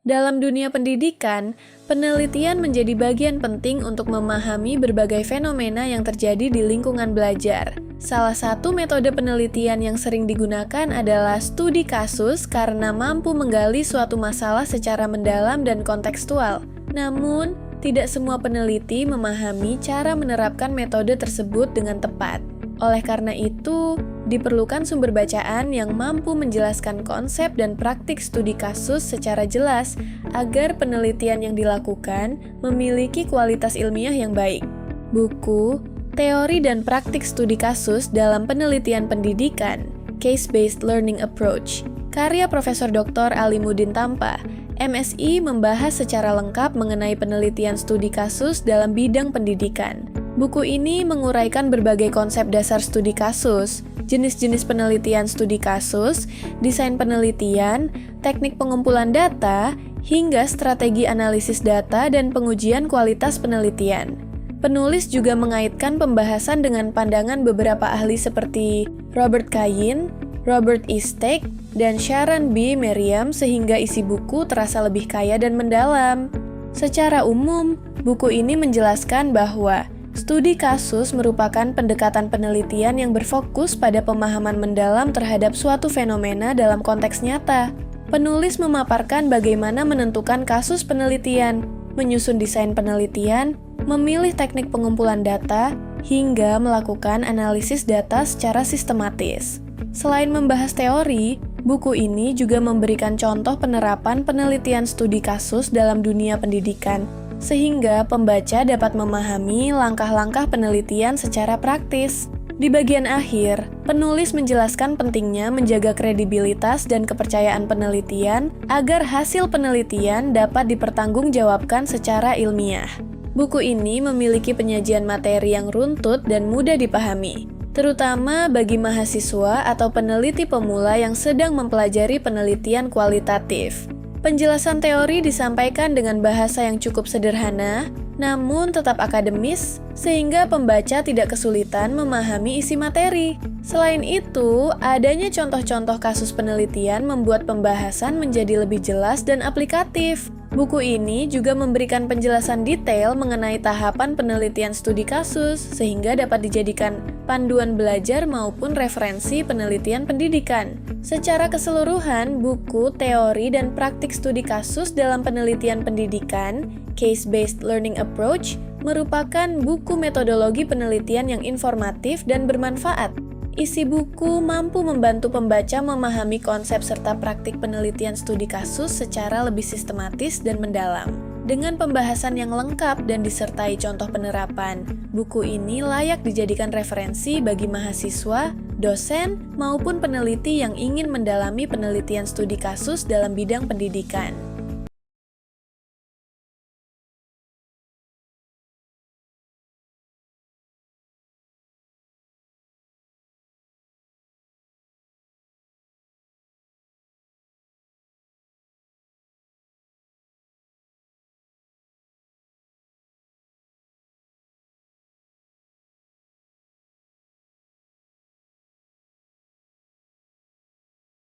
Dalam dunia pendidikan, penelitian menjadi bagian penting untuk memahami berbagai fenomena yang terjadi di lingkungan belajar. Salah satu metode penelitian yang sering digunakan adalah studi kasus karena mampu menggali suatu masalah secara mendalam dan kontekstual. Namun, tidak semua peneliti memahami cara menerapkan metode tersebut dengan tepat. Oleh karena itu, diperlukan sumber bacaan yang mampu menjelaskan konsep dan praktik studi kasus secara jelas agar penelitian yang dilakukan memiliki kualitas ilmiah yang baik. Buku, Teori dan Praktik Studi Kasus dalam Penelitian Pendidikan, Case-Based Learning Approach, karya Profesor Dr. Alimuddin Tampa, MSI, membahas secara lengkap mengenai penelitian studi kasus dalam bidang pendidikan. Buku ini menguraikan berbagai konsep dasar studi kasus, jenis-jenis penelitian studi kasus, desain penelitian, teknik pengumpulan data, hingga strategi analisis data dan pengujian kualitas penelitian. Penulis juga mengaitkan pembahasan dengan pandangan beberapa ahli seperti Robert Kayin, Robert E. Stake, dan Sharon B. Merriam sehingga isi buku terasa lebih kaya dan mendalam. Secara umum, buku ini menjelaskan bahwa studi kasus merupakan pendekatan penelitian yang berfokus pada pemahaman mendalam terhadap suatu fenomena dalam konteks nyata. Penulis memaparkan bagaimana menentukan kasus penelitian, menyusun desain penelitian, memilih teknik pengumpulan data, hingga melakukan analisis data secara sistematis. Selain membahas teori, buku ini juga memberikan contoh penerapan penelitian studi kasus dalam dunia pendidikan, sehingga pembaca dapat memahami langkah-langkah penelitian secara praktis. Di bagian akhir, penulis menjelaskan pentingnya menjaga kredibilitas dan kepercayaan penelitian agar hasil penelitian dapat dipertanggungjawabkan secara ilmiah. Buku ini memiliki penyajian materi yang runtut dan mudah dipahami, terutama bagi mahasiswa atau peneliti pemula yang sedang mempelajari penelitian kualitatif. Penjelasan teori disampaikan dengan bahasa yang cukup sederhana, namun tetap akademis, sehingga pembaca tidak kesulitan memahami isi materi. Selain itu, adanya contoh-contoh kasus penelitian membuat pembahasan menjadi lebih jelas dan aplikatif. Buku ini juga memberikan penjelasan detail mengenai tahapan penelitian studi kasus, sehingga dapat dijadikan panduan belajar maupun referensi penelitian pendidikan. Secara keseluruhan, buku Teori dan Praktik Studi Kasus dalam Penelitian Pendidikan, Case-Based Learning Approach, merupakan buku metodologi penelitian yang informatif dan bermanfaat. Isi buku mampu membantu pembaca memahami konsep serta praktik penelitian studi kasus secara lebih sistematis dan mendalam. Dengan pembahasan yang lengkap dan disertai contoh penerapan, buku ini layak dijadikan referensi bagi mahasiswa, dosen, maupun peneliti yang ingin mendalami penelitian studi kasus dalam bidang pendidikan.